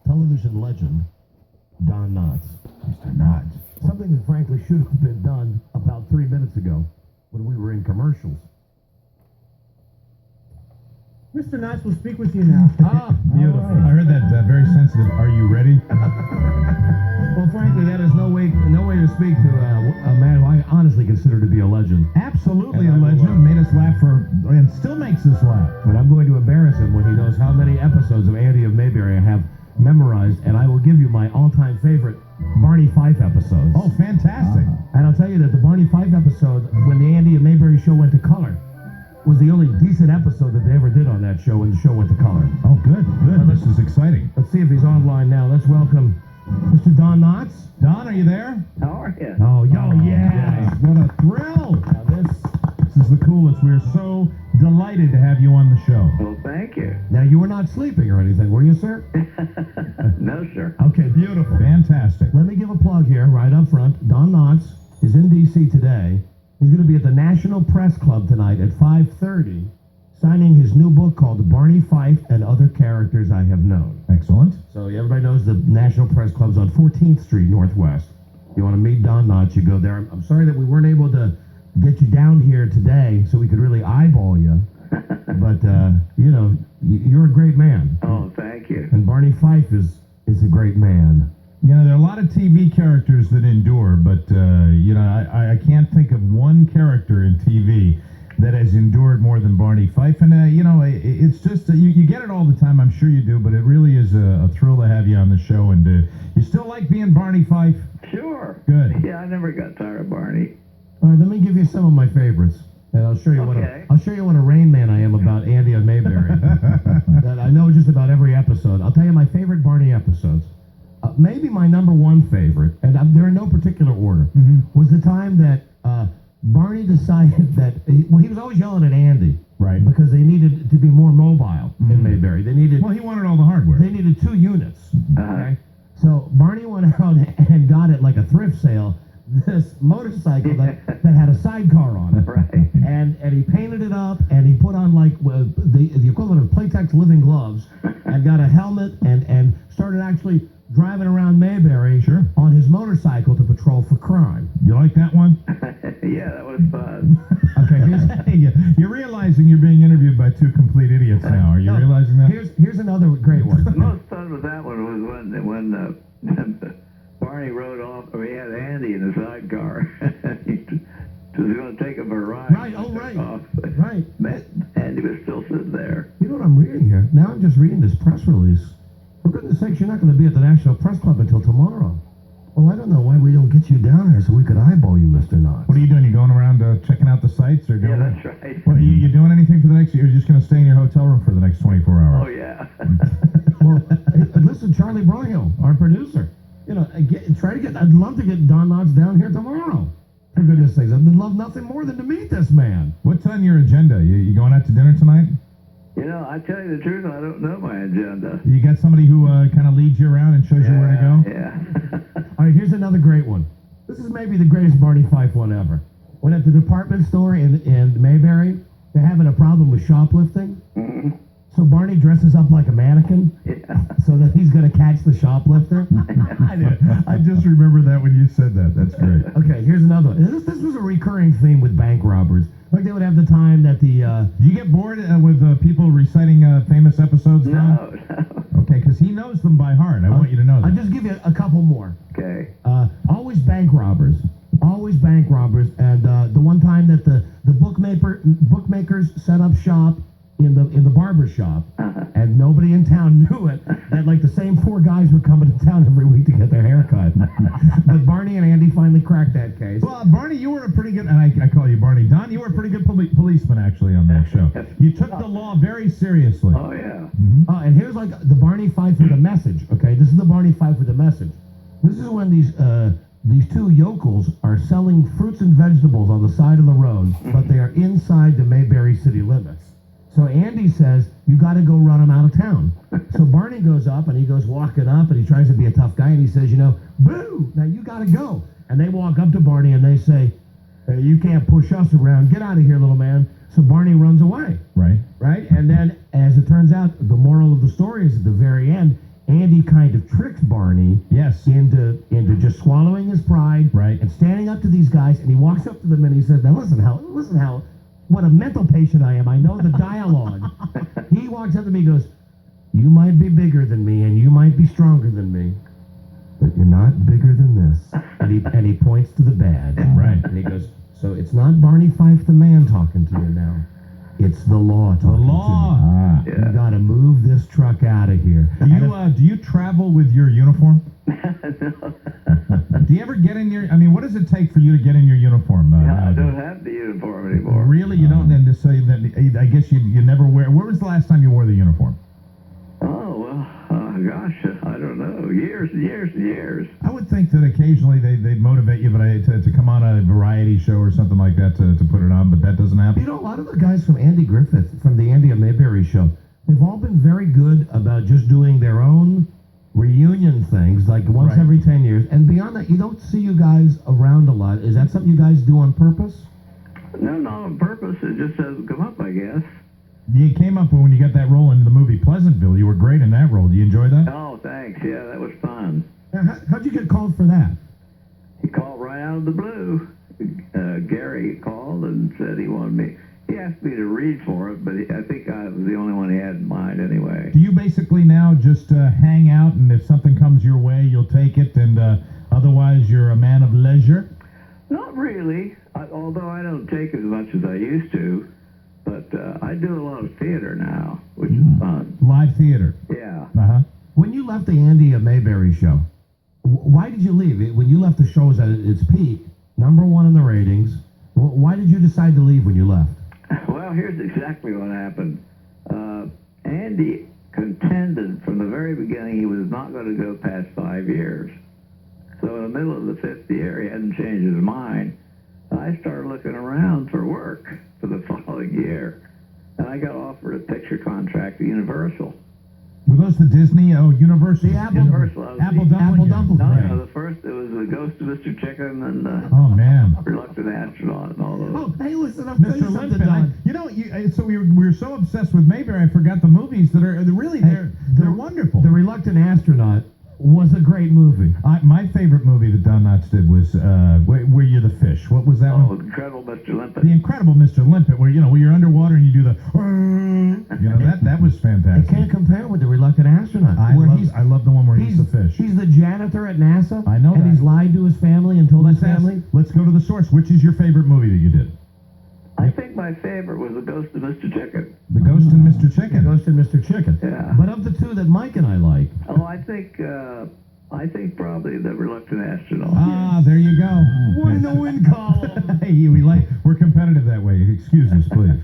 television legend Don Knotts. Mr. Knotts. Something that frankly should have been done about 3 minutes ago when we were in commercials. Mr. Knotts will speak with you now. Beautiful. All right. I heard that very sensitive. Are you ready? Well, frankly, that is no way to speak to a man who I honestly consider to be a legend. Absolutely And a I will, legend. Made us laugh and still makes us laugh. But I'm going to embarrass him when he knows how many episodes of Andy of Mayberry I have memorized, and I will give you my all-time favorite Barney Fife episodes. Oh, fantastic. And I'll tell you that the Barney Fife episode, when the Andy of Mayberry show went to color, was the only decent episode that they ever did on that show when the show went to color. Oh, good. This is exciting. Let's see if he's online now. Let's welcome Mr. Don Knotts. Don, are you there? How are you? Oh, yes. What a thrill. Now This is the coolest. We're so delighted to have you on the show. Well, thank you. Now, you were not sleeping or anything, were you, sir? No, sir. Okay, beautiful. Fantastic. Let me give a plug here right up front. Don Knotts is in D.C. today. He's going to be at the National Press Club tonight at 5:30, signing his new book called Barney Fife and Other Characters I Have Known. Excellent. So everybody knows the National Press Club's on 14th Street Northwest. You want to meet Don Knotts, you go there. I'm sorry that we weren't able to get you down here today so we could really eyeball you. But, you're a great man. Oh, thank you. And Barney Fife is a great man. You know, there are a lot of TV characters that endure, but, I can't think of one character in TV that has endured more than Barney Fife. And, it's just, you get it all the time, I'm sure you do, but it really is a thrill to have you on the show. And you still like being Barney Fife? Sure. Good. Yeah, I never got tired of Barney. All right, let me give you some of my favorites. And I'll show you Okay. what a Rain Man I am about Andy of Mayberry. That I know just about every episode. I'll tell you my favorite Barney episodes. Maybe my number one favorite, and they're in no particular order, was the time that Barney decided that he was always yelling at Andy, Right. because they needed to be more mobile in Mayberry. They needed Well, he wanted all the hardware. they needed 2 units. Uh-huh. Okay, so Barney went out and got at like a thrift sale this motorcycle that had a sidecar on it. Right. And he painted it up, and he put on like the equivalent of Playtex living gloves, and got a helmet, and started actually driving around Mayberry on his motorcycle to patrol for crime. You like that one? Yeah, that was fun. Okay, You're realizing you're being interviewed by 2 complete idiots now. Are you realizing that? here's another great one. The most fun with that one was when Barney rode off, or he had Andy in the sidecar. He was going to take him for a ride. Right, oh, right. Off. Right. Andy was still sitting there. You know what I'm reading here? Now I'm just reading this press release. For goodness sakes, you're not going to be at the National Press Club until tomorrow. Well, I don't know why we don't get you down here so we could eyeball you, Mr. Knotts. What are you doing? You going around checking out the sites? Or Yeah, doing that's right. What, you doing anything for the next year? You're just going to stay in your hotel room for the next 24 hours? Oh, yeah. Well, listen, Charlie Broyhill, our producer, I'd love to get Don Knotts down here tomorrow. For goodness sakes, I'd love nothing more than to meet this man. What's on your agenda? You going out to dinner tonight? You know, I tell you the truth, I don't know my agenda. You got somebody who kind of leads you around and shows you where to go? Yeah. All right, here's another great one. This is maybe the greatest Barney Fife one ever. When at the department store in Mayberry, they're having a problem with shoplifting. Mhm. So Barney dresses up like a mannequin Yeah. so that he's going to catch the shoplifter. I just remember that when you said that. That's great. Okay, here's another one. This was a recurring theme with bank robbers. Like they would have the time that the... Do you get bored with people reciting famous episodes? Don? No. Okay, because he knows them by heart. I want you to know that. I'll just give you a couple more. Okay. Always bank robbers. Always bank robbers. And the one time that the bookmakers set up shop in the barber shop, and nobody in town knew it, that like the same 4 guys were coming to town every week to get their hair cut. But Barney and Andy finally cracked that case. Well, Barney, you were a pretty good, and I call you Barney. Don, you were a pretty good policeman, actually, on that show. You took the law very seriously. Oh, yeah. And here's like the Barney Fife with a message, okay? This is the Barney Fife with a message. This is when these 2 yokels are selling fruits and vegetables on the side of the road, but they are inside the Mayberry city limits. So Andy says, you got to go run them out of town. So Barney goes up, and he goes walking up, and he tries to be a tough guy, and he says, boo, now you got to go. And they walk up to Barney, and they say, hey, you can't push us around. Get out of here, little man. So Barney runs away. Right. Right? And then, as it turns out, the moral of the story is at the very end, Andy Andy kind of tricks Barney Yes. into just swallowing his pride, Right. and standing up to these guys, and he walks up to them and he says, "Now listen, how, what a mental patient I am. I know the dialogue." He walks up to me and goes, "You might be bigger than me, and you might be stronger than me, but you're not bigger than this." And he points to the badge. Right. And he goes, "So it's not Barney Fife the man talking to you now. It's the law The talking law. to you. Yeah. You gotta move this truck out of here." Do you travel with your uniform? No. Do you ever get in your? I mean, what does it take for you to get in your uniform? I nowadays? don't have the uniform anymore. Really, you don't? And to say that, I guess you never wear. Where was the last time you wore the uniform? Oh, well, gosh, I don't know. Years and years and years. I would think that occasionally they'd motivate you, but to come on a variety show or something like that to put it on, but that doesn't happen. You know, a lot of the guys from Andy Griffith, from the Andy of Mayberry show, they've all been very good about just doing their own reunion things, like once Right. every 10 years. And beyond that, you don't see you guys around a lot. Is that something you guys do on purpose? No, not on purpose. It just hasn't come up, I guess. You came up when you got that role in the movie Pleasantville. You were great in that role. Do you enjoy that? Oh, thanks. Yeah, that was fun. Now, how'd you get called for that? He called right out of the blue. Gary called and said he wanted me. He asked me to read for it, but I think I was the only one he had in mind anyway. Do you basically now just hang out, and if something comes your way, you'll take it, and otherwise you're a man of leisure? Not really, although I don't take as much as I used to. But I do a lot of theater now, which is fun. Live theater. Yeah. Uh-huh. When you left the Andy of Mayberry show, why did you leave? When you left, the show was at its peak, #1 in the ratings. Why did you decide to leave when you left? Well, here's exactly what happened. Andy contended from the very beginning he was not going to go past 5 years. So in the middle of the 5th year, he hadn't changed his mind. I started looking around for work for the following year, and I got offered a picture contract at Universal. Were those the Disney? Oh, Universal. The Apple- Universal. I was Apple the- Dumpling. Apple Dumpling. No, Right. no, the first, it was The Ghost of Mr. Chicken and Oh man. Reluctant Astronaut and all those. Oh, hey, listen, I'll tell you Mr. something, Limpet, Don. so we were so obsessed with Mayberry, I forgot the movies that are really they're wonderful. The Reluctant Astronaut was a great movie. My favorite movie that Don Knotts did was Were You the Fish? What was that Oh, one? Incredible Mr. Limpet. The Incredible Mr. Limpet, where you're underwater and you do the that was I fantastic. can't compare with the Reluctant Astronaut. I love the one where he's the fish. He's the janitor at NASA. I know and that. he's lied to his family and told his family. Let's go to the source. Which is your favorite movie that you did? I think my favorite was The Ghost of Mr. Chicken. The Ghost and Mr. Chicken. Ghost and Mr. Chicken. Yeah. But of the two that Mike and I like, Oh, I think probably The Reluctant Astronaut. Ah, there you go. One in the win column. Hey, we're competitive that way. Excuse us, please.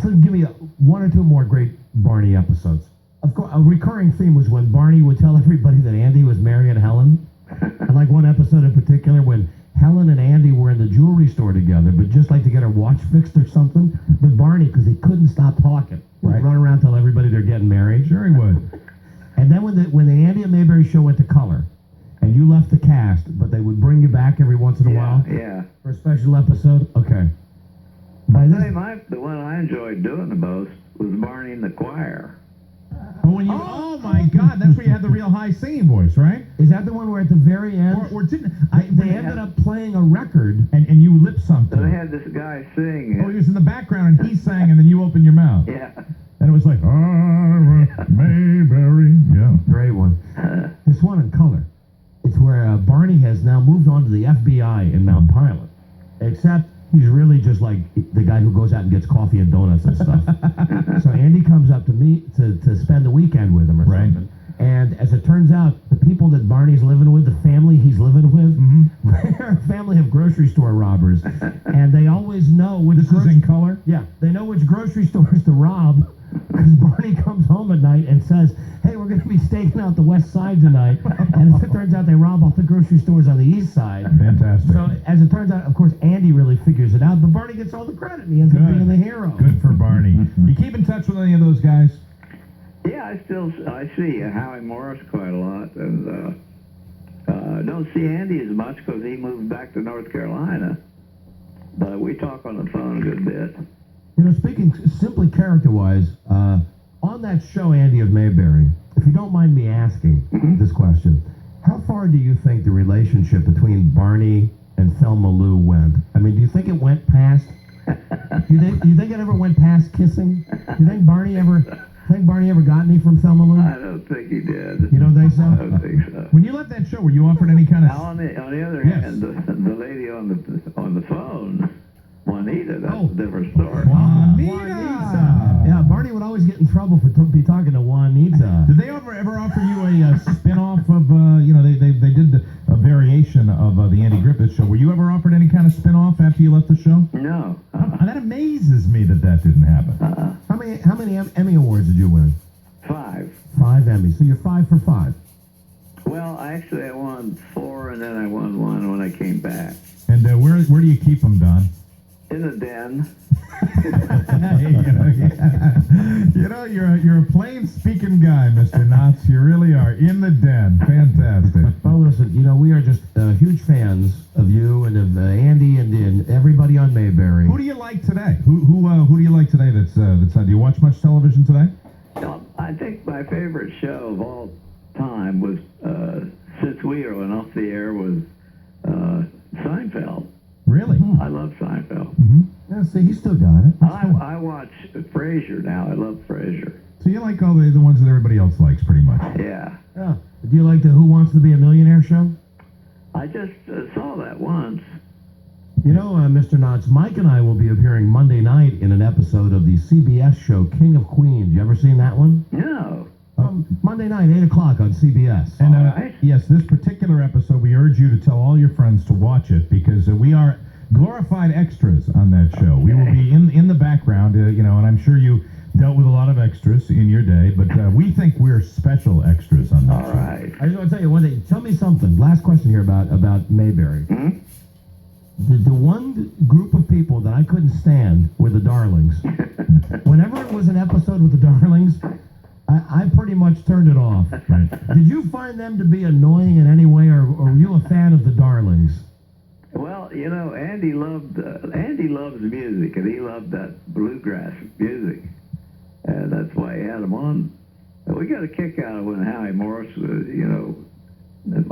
Just give me one or two more great Barney episodes. Of course, a recurring theme was when Barney would tell everybody that Andy was marrying Helen. I like one episode in particular when Helen and Andy were in the jewelry store together, but just like to get her watch fixed or something. But Barney, because he couldn't stop talking, would Right. run around tell everybody they're getting married. Sure he would. And then when the Andy and Mayberry show went to color, and you left the cast, but they would bring you back every once in a while Yeah. for a special episode. Okay. By this, The one I enjoyed doing the most was Barney in the Choir. Oh my God, that's where you had the real high singing voice, right? is that the one where at the very end Or didn't they ended up playing a record? and you lip sung So to they it? had this guy sing. Oh, he was in the background and he sang, and then you opened your mouth, Yeah. and it was like, Mayberry, yeah. Great one. This one in color. It's where Barney has now moved on to the FBI in Mount Pilot, except he's really just like the guy who goes out and gets coffee and donuts and stuff. So Andy comes up to me to spend the weekend with him or Right. something. And as it turns out, the people that Barney's living with, the family he's living with, they're a family of grocery store robbers. And they always know which This is in color? yeah, they know which grocery stores to rob because Barney comes home at night and says, "Hey, we're going to be staking out the west side tonight." And as it turns out, they rob all the grocery stores on the east side. Fantastic. So as it turns out, of course, Andy really figures it out, but Barney gets all the credit, and he ends up being the hero. Good for Barney. You keep in touch with any of those guys? Yeah, I see Howie Morris quite a lot, and don't see Andy as much because he moved back to North Carolina. But we talk on the phone a good bit. You know, speaking simply character-wise, on that show, Andy of Mayberry, if you don't mind me asking this question, how far do you think the relationship between Barney and Thelma Lou went? I mean, do you think it went past? Do you think it ever went past kissing? Do you think Barney ever got any from Thelma Lou? I don't think he did. You don't think so? I don't think so. When you left that show, were you offered any kind Now, of? on the other Yes. hand, the lady on the phone, Juanita, that's Oh. a different story. Juanita. Yeah, Barney would always get in trouble for be talking to Juanita. Did they ever offer you a spin-off of, they did a variation of the Andy Griffith Show. Were you ever offered any kind of spin-off after you left the show? No. That amazes me that didn't happen. How many Emmy awards did you win? 5. 5 Emmys. So you're 5 for 5. Well, actually, I won 4, and then I won 1 when I came back. And where do you keep them, Don? In the den. You're a plain speaking guy, Mr. Knotts. You really are. In the den. Fantastic. Well, listen, we are just huge fans of you and of Andy and everybody on Mayberry. Who do you like today? Who do you like today that's on? Do you watch much television today? I think my favorite show of all time was, since we went off the air, was Seinfeld. Really? I love Seinfeld. Yeah, see, he still got it. I watch Frasier now. I love Frasier. So you like all the ones that everybody else likes, pretty much. Yeah. Yeah. Do you like the Who Wants to Be a Millionaire show? I just saw that once. Mr. Knotts, Mike and I will be appearing Monday night in an episode of the CBS show King of Queens. You ever seen that one? No. Monday night, 8 o'clock on CBS. And All right. yes, this particular episode, we urge you to tell all your friends to watch it because we are glorified extras on that show. We will be in the background, and I'm sure you dealt with a lot of extras in your day, but we think we're special extras on that All show. right. I just want to tell you one thing. Tell me something. Last question here about Mayberry. The one group of people that I couldn't stand were the Darlings. Whenever it was an episode with the Darlings, I pretty much turned it off. Did you find them to be annoying in any way, or were you a fan of the Darlings? Well, Andy loves music, and he loved that bluegrass music, and that's why he had him on. And we got a kick out of when Howie Morris was,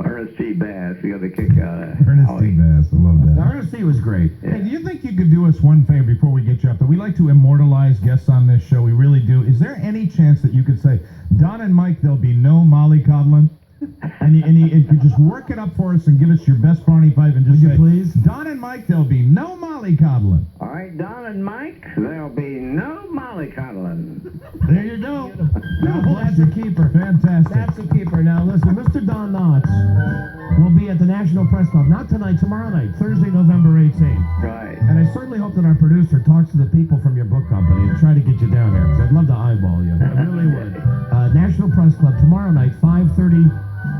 Ernest T. Bass. We got a kick out of Ernest T. Howie. Bass, I love that. RSC was great. Hey, do you think you could do us one favor before we get you up there? We like to immortalize guests on this show. We really do. Is there any chance that you could say, Don and Mike, there'll be no mollycoddling? And you could just work it up for us and give us your best Barney Fife and just Would you say, please? Don and Mike, there'll be no mollycoddling. All right, Don and Mike, there'll be no mollycoddling. There you go. Well, that's a keeper. Fantastic. That's a keeper. Now, listen, Mr. Don Knotts will be at the National Press Club, not tonight, tomorrow night, Thursday, November 18th. Right. And I certainly hope that our producer talks to the people from your book company and try to get you down there, because I'd love to eyeball you. I really would. National Press Club, tomorrow night, 5:30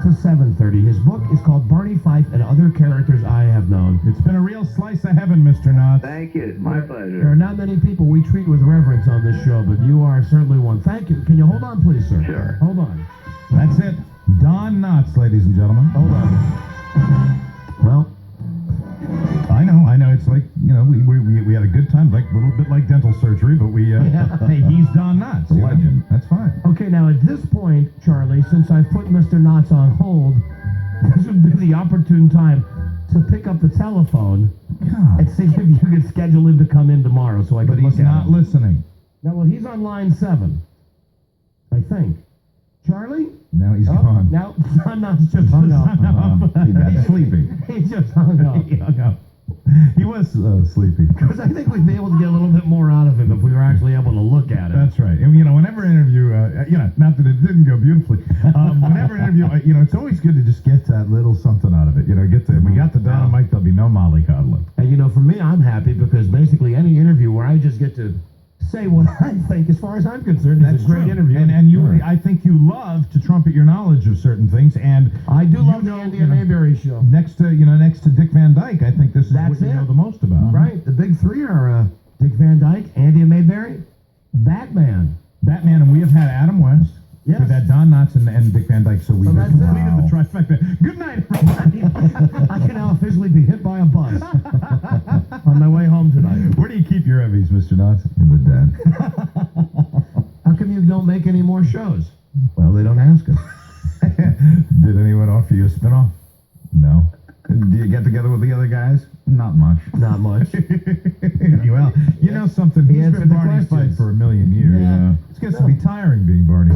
to 7:30. His book is called Barney Fife and Other Characters I Have Known. It's been a real slice of heaven, Mr. Knotts. Thank you. My There pleasure. are not many people we treat with reverence on this show, but you are certainly one. Thank you. Can you hold on, please, sir? Sure. Hold on. That's it. Don Knotts, ladies and gentlemen. Hold on. Well, I know. It's like, we had a good time, like a little bit like dental surgery, but hey, he's Don Knotts. A legend. That's fine. okay, now at this point, Charlie, since I've put Mr. Knotts on hold, this would be the opportune time to pick up the telephone God. and see if you could schedule him to come in tomorrow so I But can look he's at not him. listening. No, well, he's on line 7, I think. Charlie? Now he's Oh, gone. now Don Knotts just hung up. He got sleepy. He just hung up. He hung up. He was sleepy. Because I think we'd be able to get a little bit more out of him if we were actually able to look at it. That's right. And, whenever interview, not that it didn't go beautifully, whenever interview, it's always good to just get that little something out of it. We got the Don and Mike, there'll be no mollycoddling. And for me, I'm happy because basically any interview where I just get to say what I think, as far as I'm concerned, is a great true. interview. And I think you love to trumpet your knowledge of certain things. And I do love the know, Andy and Mayberry show. next to Dick Van Dyke, I think this is That's what you it. know the most about. Right. The big three are Dick Van Dyke, Andy and Mayberry, Batman. Batman, and we have had Adam West. Yes. We've had Don Knotts and Dick Van Dyke, so we So have that's it. completed the trifecta. Good night, everybody. I can now officially be hit by a bus on my way home tonight. Where do you keep your Emmys, Mr. Knotts? In the den. How come you don't make any more shows? Well, they don't ask Did anyone offer you a spinoff? No. Do you get together with the other guys? Not much. Not much. Well, you know something. He He's answered been the Barney Fife questions. for a million years. Yeah. It's gets to be tiring being Barney